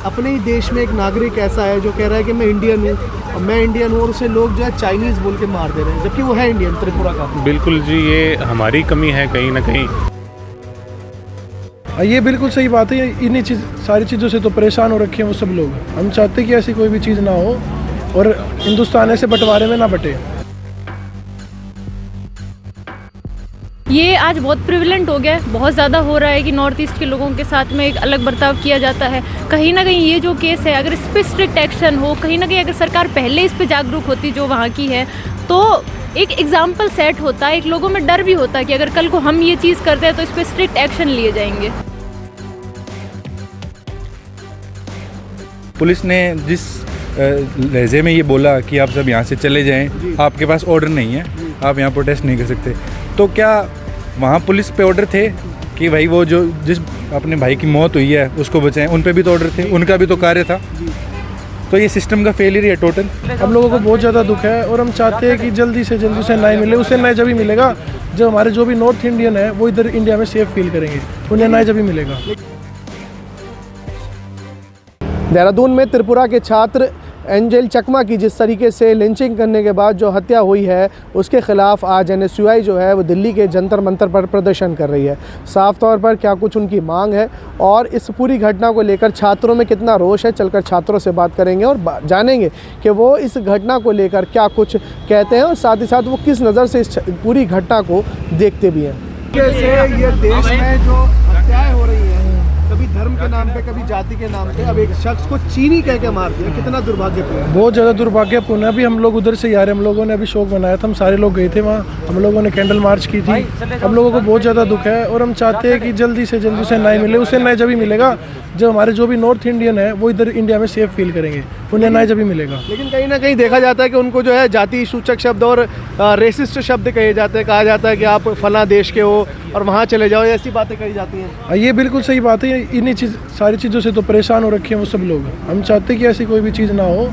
अपने ही देश में एक नागरिक ऐसा है जो कह रहा है कि मैं इंडियन हूँ और उसे लोग जो है चाइनीज़ बोल के मार दे रहे हैं, जबकि वो है इंडियन, त्रिपुरा का। बिल्कुल जी, ये हमारी कमी है कहीं ना कहीं। ये बिल्कुल सही बात है। इन्हीं सारी चीज़ों से तो परेशान हो रखे हैं वो सब लोग। हम चाहते हैं कि ऐसी कोई भी चीज़ ना हो और हिंदुस्तान ऐसे बंटवारे में ना बटे। ये आज बहुत प्रिविलेंट हो गया है, बहुत ज़्यादा हो रहा है कि नॉर्थ ईस्ट के लोगों के साथ में एक अलग बर्ताव किया जाता है। कहीं ना कहीं ये जो केस है, अगर इस पर स्ट्रिक्ट एक्शन हो, कहीं ना कहीं अगर सरकार पहले इस पर जागरूक होती जो वहाँ की है, तो एक एग्जाम्पल सेट होता है, एक लोगों में डर भी होता है कि अगर कल को हम ये चीज़ करते हैं तो इस पर स्ट्रिक्ट एक्शन लिए जाएंगे। पुलिस ने जिस लहजे में ये बोला कि आप सब यहाँ से चले जाएं, आपके पास ऑर्डर नहीं है, आप यहाँ प्रोटेस्ट नहीं कर सकते, तो क्या वहाँ पुलिस पे ऑर्डर थे कि भाई वो जो जिस अपने भाई की मौत हुई है उसको बचाएं? उन पे भी तो ऑर्डर थे, उनका भी तो कार्य था। तो ये सिस्टम का फेलियर है टोटल। हम लोगों को बहुत ज़्यादा दुख है और हम चाहते हैं कि जल्दी से जल्दी उसे न्याय मिले। उसे न्याय जब भी मिलेगा, जब हमारे जो भी नॉर्थ इंडियन है वो इधर इंडिया में सेफ फील करेंगे, उन्हें न्याय जब भी मिलेगा। देहरादून में त्रिपुरा के छात्र एंजल चकमा की जिस तरीके से लिंचिंग करने के बाद जो हत्या हुई है, उसके खिलाफ आज NSUI जो है वो दिल्ली के जंतर मंतर पर प्रदर्शन कर रही है। साफ तौर पर क्या कुछ उनकी मांग है और इस पूरी घटना को लेकर छात्रों में कितना रोष है, चलकर छात्रों से बात करेंगे और जानेंगे कि वो इस घटना को लेकर क्या कुछ कहते हैं और साथ ही साथ वो किस नज़र से इस पूरी घटना को देखते भी हैं। कैसे ये देश में जो हत्याएं हो रही हैं, कभी धर्म के नाम पे, कभी जाति के नाम पे, अब एक शख्स को चीनी कह के मार दिया, कितना दुर्भाग्यपूर्ण है। बहुत ज़्यादा दुर्भाग्यपूर्ण है। अभी हम लोग उधर से ही आ रहे, हम लोगों ने अभी शोक मनाया था, हम सारे लोग गए थे वहाँ, हम लोगों ने कैंडल मार्च की थी। हम लोगों को बहुत ज़्यादा दुख है और हम चाहते हैं कि जल्दी से जल्दी उसे न्याय मिले। उसे न्याय जब भी मिलेगा, जब हमारे जो भी नॉर्थ इंडियन है वो इधर इंडिया में सेफ फील करेंगे, उन्हें न्याय जब भी मिलेगा। लेकिन कहीं ना कहीं देखा जाता है कि उनको जो है जाति सूचक शब्द और रेसिस्ट शब्द कहे जाते हैं, कहा जाता है कि आप फला देश के हो और वहाँ चले जाओ, ऐसी बातें कही जाती हैं। ये बिल्कुल सही बात है। इन्हीं सारी चीज़ों से तो परेशान हो रखे हैं वो सब लोग। हम चाहते हैं कि ऐसी कोई भी चीज़ ना हो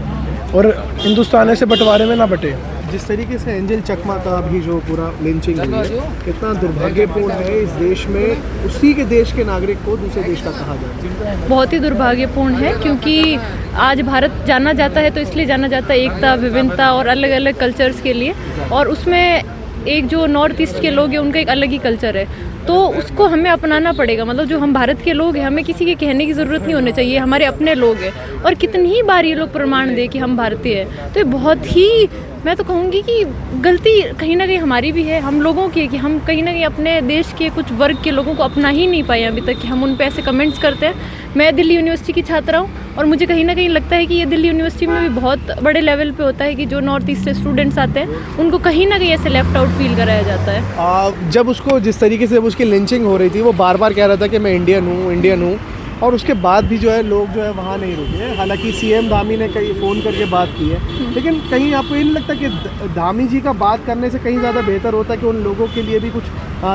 और हिंदुस्तान ऐसे बंटवारे में ना बटे। जिस तरीके से एंजल चकमा का भी जो पूरा लिंचिंग हुई है, कितना दुर्भाग्यपूर्ण है इस देश में उसी के देश के नागरिक को दूसरे देश का कहा जाए। बहुत ही दुर्भाग्यपूर्ण है, क्योंकि आज भारत जाना जाता है तो इसलिए जाना जाता है एकता, विभिन्नता और अलग अलग कल्चर्स के लिए, और उसमें एक जो नॉर्थ ईस्ट के लोग हैं उनका एक अलग ही कल्चर है, तो उसको हमें अपनाना पड़ेगा। मतलब जो हम भारत के लोग हैं, हमें किसी के कहने की ज़रूरत नहीं होनी चाहिए, हमारे अपने लोग हैं। और कितनी ही बार ये लोग प्रमाण दें कि हम भारतीय हैं, तो ये बहुत ही, मैं तो कहूँगी कि गलती कहीं ना कहीं हमारी भी है, हम लोगों की है कि हम कहीं ना कहीं अपने देश के कुछ वर्ग के लोगों को अपना ही नहीं पाए अभी तक कि हम उन पे ऐसे कमेंट्स करते हैं। मैं दिल्ली यूनिवर्सिटी की छात्रा हूँ और मुझे कहीं ना कहीं लगता है कि ये दिल्ली यूनिवर्सिटी में भी बहुत बड़े लेवल पे होता है कि जो नॉर्थ ईस्ट से स्टूडेंट्स आते हैं उनको कहीं ना कहीं ऐसे लेफ्ट आउट फील कराया जाता है। जब उसको जिस तरीके से उसकी लिंचिंग हो रही थी, वो बार बार कह रहा था कि मैं इंडियन हूँ, और उसके बाद भी जो है लोग जो है वहाँ नहीं रुके। हालांकि CM धामी ने कहीं फ़ोन करके बात की है, लेकिन कहीं आपको ये नहीं लगता कि धामी जी का बात करने से कहीं ज़्यादा बेहतर होता है कि उन लोगों के लिए भी कुछ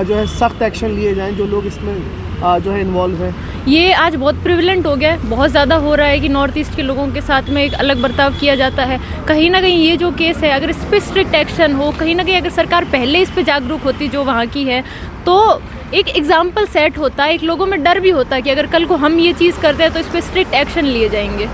जो है सख्त एक्शन लिए जाएं जो लोग इसमें जो है इन्वॉल्व हैं? ये आज बहुत प्रिविलेंट हो गया है, बहुत ज़्यादा हो रहा है कि नॉर्थ ईस्ट के लोगों के साथ में एक अलग बर्ताव किया जाता है। कहीं ना कहीं ये जो केस है, अगर इस पर स्ट्रिक्ट एक्शन हो, कहीं ना कहीं अगर सरकार पहले इस पर जागरूक होती जो वहाँ की है, तो एक एग्जाम्पल सेट होता है, एक लोगों में डर भी होता है कि अगर कल को हम ये चीज़ करते हैं तो इस पर स्ट्रिक्ट एक्शन लिए जाएंगे।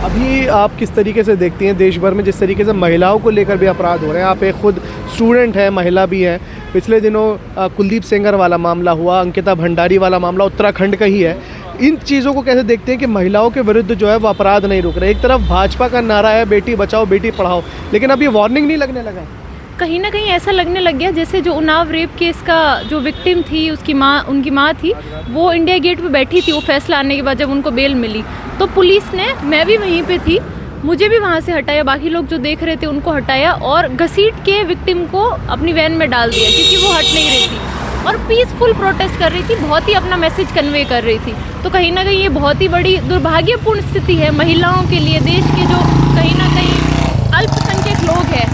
अभी आप किस तरीके से देखती हैं देश भर में जिस तरीके से महिलाओं को लेकर भी अपराध हो रहे हैं? आप एक खुद स्टूडेंट हैं, महिला भी हैं। पिछले दिनों कुलदीप सेंगर वाला मामला हुआ, अंकिता भंडारी वाला मामला उत्तराखंड का ही है। इन चीज़ों को कैसे देखते हैं कि महिलाओं के विरुद्ध जो है वो अपराध नहीं रुक रहे? एक तरफ भाजपा का नारा है बेटी बचाओ बेटी पढ़ाओ, लेकिन अब ये वार्निंग नहीं लगने लगा है। कहीं ना कहीं ऐसा लगने लग गया जैसे जो उन्नाव रेप केस का जो विक्टिम थी, उनकी माँ थी, वो इंडिया गेट पे बैठी थी वो फैसला आने के बाद जब उनको बेल मिली, तो पुलिस ने, मैं भी वहीं पे थी, मुझे भी वहाँ से हटाया, बाकी लोग जो देख रहे थे उनको हटाया और घसीट के विक्टिम को अपनी वैन में डाल दिया, क्योंकि वो हट नहीं रही थी और पीसफुल प्रोटेस्ट कर रही थी, बहुत ही अपना मैसेज कन्वे कर रही थी। तो कहीं ना कहीं ये बहुत ही बड़ी दुर्भाग्यपूर्ण स्थिति है महिलाओं के लिए। देश के जो कहीं ना कहीं अल्पसंख्यक लोग हैं,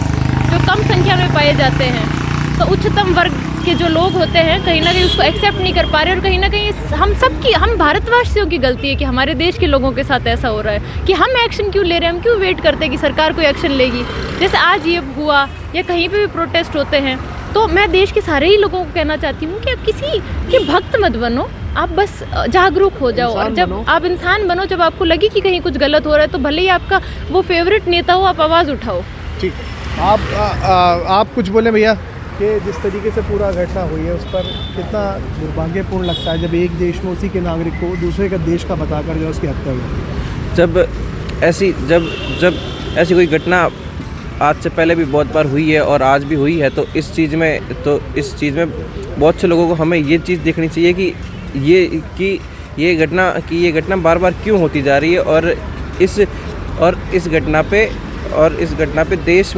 जो कम संख्या में पाए जाते हैं, तो उच्चतम वर्ग के जो लोग होते हैं कहीं ना कहीं उसको एक्सेप्ट नहीं कर पा रहे, और कहीं ना कहीं हम भारतवासियों की गलती है कि हमारे देश के लोगों के साथ ऐसा हो रहा है कि हम एक्शन क्यों ले रहे हैं, हम क्यों वेट करते हैं कि सरकार कोई एक्शन लेगी। जैसे आज ये हुआ या कहीं पे भी प्रोटेस्ट होते हैं तो मैं देश के सारे ही लोगों को कहना चाहती हूँ कि आप किसी के भक्त मत बनो, आप बस जागरूक हो जाओ। और जब आप इंसान बनो, जब आपको लगे कि कहीं कुछ गलत हो रहा है, तो भले ही आपका वो फेवरेट नेता हो, आप आवाज़ उठाओ। ठीक, आप कुछ बोले भैया कि जिस तरीके से पूरा घटना हुई है उस पर कितना दुर्भाग्यपूर्ण लगता है जब एक देश में उसी के नागरिक को दूसरे का देश का बताकर जो उसकी हत्या हुई। जब ऐसी कोई घटना आज से पहले भी बहुत बार हुई है और आज भी हुई है, तो इस चीज़ में बहुत से लोगों को हमें ये चीज़ देखनी चाहिए कि ये घटना बार बार क्यों होती जा रही है, और इस घटना पे देश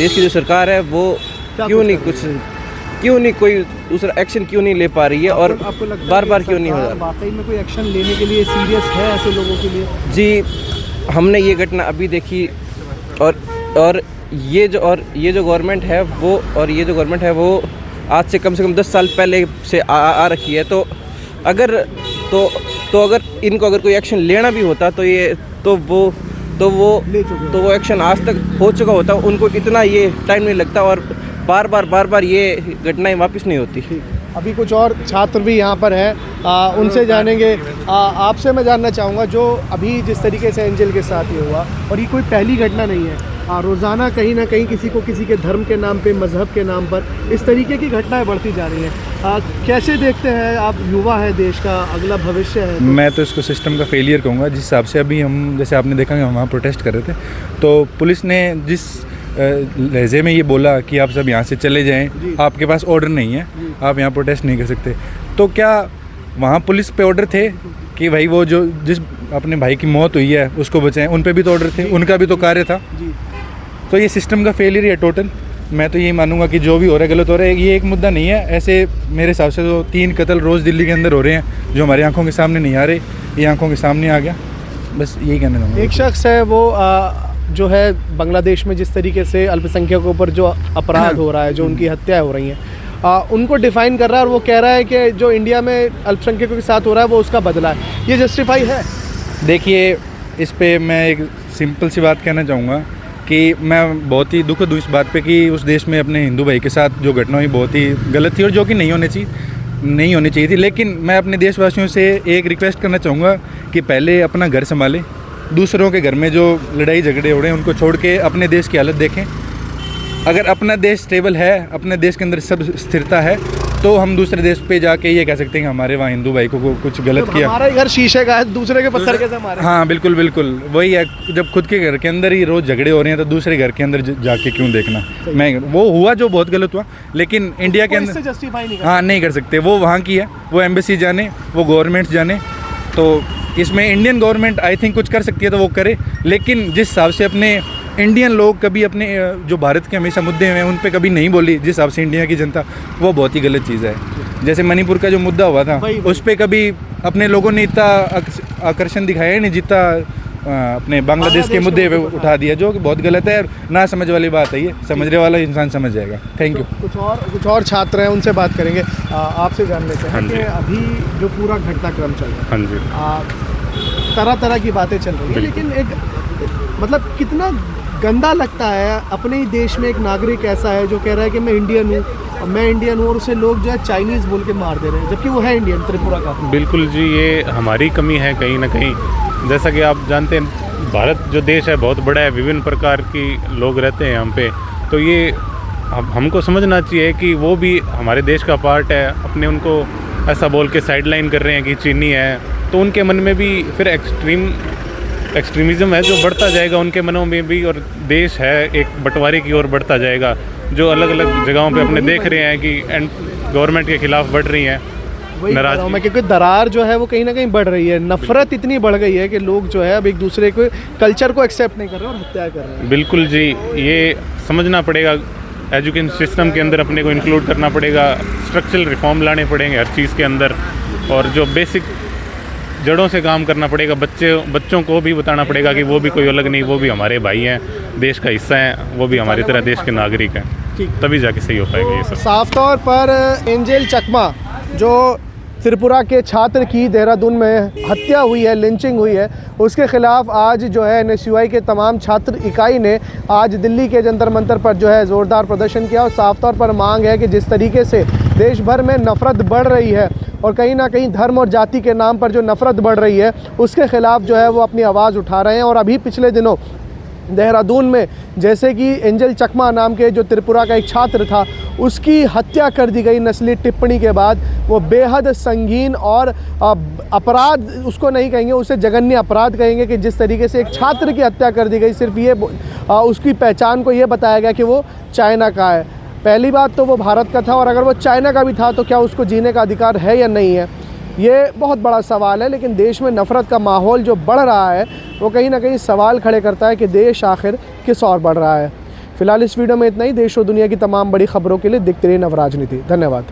की जो सरकार है वो क्यों नहीं कोई दूसरा एक्शन क्यों नहीं ले पा रही है, और आपको लगता बार है बार कि क्यों नहीं हो सरकार रहा। वाकई में कोई एक्शन लेने के लिए सीरियस है ऐसे लोगों के लिए? जी, हमने ये घटना अभी देखी, और ये जो गवर्नमेंट है वो आज से कम 10 साल पहले से आ रखी है। तो अगर इनको कोई एक्शन लेना भी होता तो वो एक्शन आज तक हो चुका होता, उनको इतना ये टाइम नहीं लगता, और बार बार ये घटनाएं वापस नहीं होती। अभी कुछ और छात्र भी यहाँ पर हैं, उनसे जानेंगे। आपसे मैं जानना चाहूँगा, जो अभी जिस तरीके से एंजल के साथ ये हुआ, और ये कोई पहली घटना नहीं है, रोज़ाना कहीं ना कहीं किसी के धर्म के नाम पे, मज़हब के नाम पर इस तरीके की घटनाएं बढ़ती जा रही हैं। कैसे देखते हैं आप? युवा है, देश का अगला भविष्य है। मैं तो इसको सिस्टम का फेलियर कहूँगा। जिस हिसाब से अभी हम, जैसे आपने देखा कि हम वहाँ प्रोटेस्ट कर रहे थे, तो पुलिस ने जिस लहजे में ये बोला कि आप सब यहाँ से चले जाएं, आपके पास ऑर्डर नहीं है, आप यहाँ प्रोटेस्ट नहीं कर सकते, तो क्या वहाँ पुलिस पे ऑर्डर थे कि भाई वो जो जिस अपने भाई की मौत हुई है उसको बचाएं? उन पे भी तो ऑर्डर थे, उनका भी तो कार्य था। तो ये सिस्टम का फेलियर है टोटल। मैं तो यही मानूंगा कि जो भी हो रहा है गलत हो रहा है। ये एक मुद्दा नहीं है, ऐसे मेरे हिसाब से तो 3 कत्ल रोज़ दिल्ली के अंदर हो रहे हैं जो हमारी आंखों के सामने नहीं आ रहे, ये आंखों के सामने आ गया। बस यही कहना चाहूँगा। एक शख्स है वो जो है बांग्लादेश में जिस तरीके से अल्पसंख्यकों पर जो अपराध हो रहा है, जो उनकी हत्याएं हो रही हैं, उनको डिफ़ाइन कर रहा है, और वो कह रहा है कि जो इंडिया में अल्पसंख्यकों के साथ हो रहा है वो उसका बदला है। ये जस्टिफाई है? देखिए, इस पे मैं एक सिंपल सी बात कहना चाहूँगा कि मैं बहुत ही दुखद हूँ इस बात पे कि उस देश में अपने हिंदू भाई के साथ जो घटना हुई बहुत ही गलत थी, और जो कि नहीं होनी चाहिए थी। लेकिन मैं अपने देशवासियों से एक रिक्वेस्ट करना चाहूँगा कि पहले अपना घर संभालें, दूसरों के घर में जो लड़ाई झगड़े हो रहे हैं उनको छोड़ के अपने देश की हालत देखें। अगर अपना देश स्टेबल है, अपने देश के अंदर सब स्थिरता है, तो हम दूसरे देश पे जाके ये कह सकते हैं कि हमारे वहाँ हिंदू भाई को कुछ गलत किया। हमारा घर शीशे का है, दूसरे के पत्थर कैसे मारे? हाँ, बिल्कुल वही है। जब खुद के घर के अंदर ही रोज़ झगड़े हो रहे हैं तो दूसरे घर के अंदर जाके क्यों देखना? मैं वो हुआ जो बहुत गलत हुआ, लेकिन इंडिया के अंदर जस्टिफाई नहीं हाँ नहीं कर सकते। वो वहाँ की है, वो एम्बेसी जाने, वो गवर्नमेंट जाने। तो इसमें इंडियन गवर्नमेंट आई थिंक कुछ कर सकती है तो वो करे, लेकिन जिस हिसाब से अपने इंडियन लोग कभी अपने जो भारत के हमेशा मुद्दे हैं उन पे कभी नहीं बोली, जिस हिसाब से इंडिया की जनता, वो बहुत ही गलत चीज़ है। जैसे मणिपुर का जो मुद्दा हुआ था, उस पे कभी अपने लोगों ने इतना आकर्षण दिखाया नहीं जितना अपने बांग्लादेश के मुद्दे पे उठा दिया, जो कि बहुत गलत है। ना समझ वाली बात है, ये समझने वाला इंसान समझ जाएगा। Thank you. कुछ और छात्र हैं, उनसे बात करेंगे। आपसे जान लेते हैं कि अभी जो पूरा घटनाक्रम चल रहा है, हाँ जी, तरह की बातें चल रही है, लेकिन एक मतलब कितना गंदा लगता है अपने ही देश में एक नागरिक ऐसा है जो कह रहा है कि मैं इंडियन हूँ, और उसे लोग जो है चाइनीज़ बोल के मार दे रहे हैं, जबकि वो है इंडियन, त्रिपुरा का। बिल्कुल जी, ये हमारी कमी है कहीं ना कहीं। जैसा कि आप जानते हैं, भारत जो देश है बहुत बड़ा है, विभिन्न प्रकार की लोग रहते हैं यहाँ पे, तो ये हमको समझना चाहिए कि वो भी हमारे देश का पार्ट है। अपने उनको ऐसा बोल के साइडलाइन कर रहे हैं कि चीनी है, तो उनके मन में भी फिर एक्सट्रीमिज़म है जो बढ़ता जाएगा उनके मनों में भी, और देश है एक बंटवारे की ओर बढ़ता जाएगा, जो अलग अलग जगहों पे अपने देख रहे हैं कि गवर्नमेंट के खिलाफ बढ़ रही हैं नाराज़गी। क्योंकि दरार जो है वो कहीं ना कहीं बढ़ रही है, नफरत इतनी बढ़ गई है कि लोग जो है अब एक दूसरे को कल्चर को एक्सेप्ट नहीं कर रहे और हत्या कर रहे हैं। बिल्कुल जी, ये समझना पड़ेगा, एजुकेशन सिस्टम के अंदर अपने को इंक्लूड करना पड़ेगा, स्ट्रक्चरल रिफॉर्म लाने पड़ेंगे हर चीज़ के अंदर, और जो बेसिक जड़ों से काम करना पड़ेगा। बच्चों को भी बताना पड़ेगा कि वो भी कोई अलग नहीं, वो भी हमारे भाई हैं, देश का हिस्सा हैं, वो भी हमारी तरह देश के नागरिक हैं, तभी जाके सही हो पाएगा ये सब। साफ तौर पर एंजल चकमा जो त्रिपुरा के छात्र की देहरादून में हत्या हुई है, लिंचिंग हुई है, उसके ख़िलाफ़ आज जो है NSUI के तमाम छात्र इकाई ने आज दिल्ली के जंतर मंतर पर जो है ज़ोरदार प्रदर्शन किया और साफ तौर पर मांग है कि जिस तरीके से देश भर में नफ़रत बढ़ रही है और कहीं ना कहीं धर्म और जाति के नाम पर जो नफ़रत बढ़ रही है उसके ख़िलाफ़ जो है वो अपनी आवाज़ उठा रहे हैं। और अभी पिछले दिनों देहरादून में जैसे कि एंजल चकमा नाम के जो त्रिपुरा का एक छात्र था उसकी हत्या कर दी गई नस्ली टिप्पणी के बाद, वो बेहद संगीन और अपराध उसको नहीं कहेंगे, उसे जघन्य अपराध कहेंगे कि जिस तरीके से एक छात्र की हत्या कर दी गई सिर्फ ये उसकी पहचान को ये बताया गया कि वो चाइना का है। पहली बात तो वो भारत का था और अगर वो चाइना का भी था तो क्या उसको जीने का अधिकार है या नहीं है, ये बहुत बड़ा सवाल है। लेकिन देश में नफ़रत का माहौल जो बढ़ रहा है वो कहीं ना कहीं सवाल खड़े करता है कि देश आखिर किस ओर बढ़ रहा है। फ़िलहाल इस वीडियो में इतना ही। देश और दुनिया की तमाम बड़ी खबरों के लिए देखते रहिए नवराजनीति। धन्यवाद।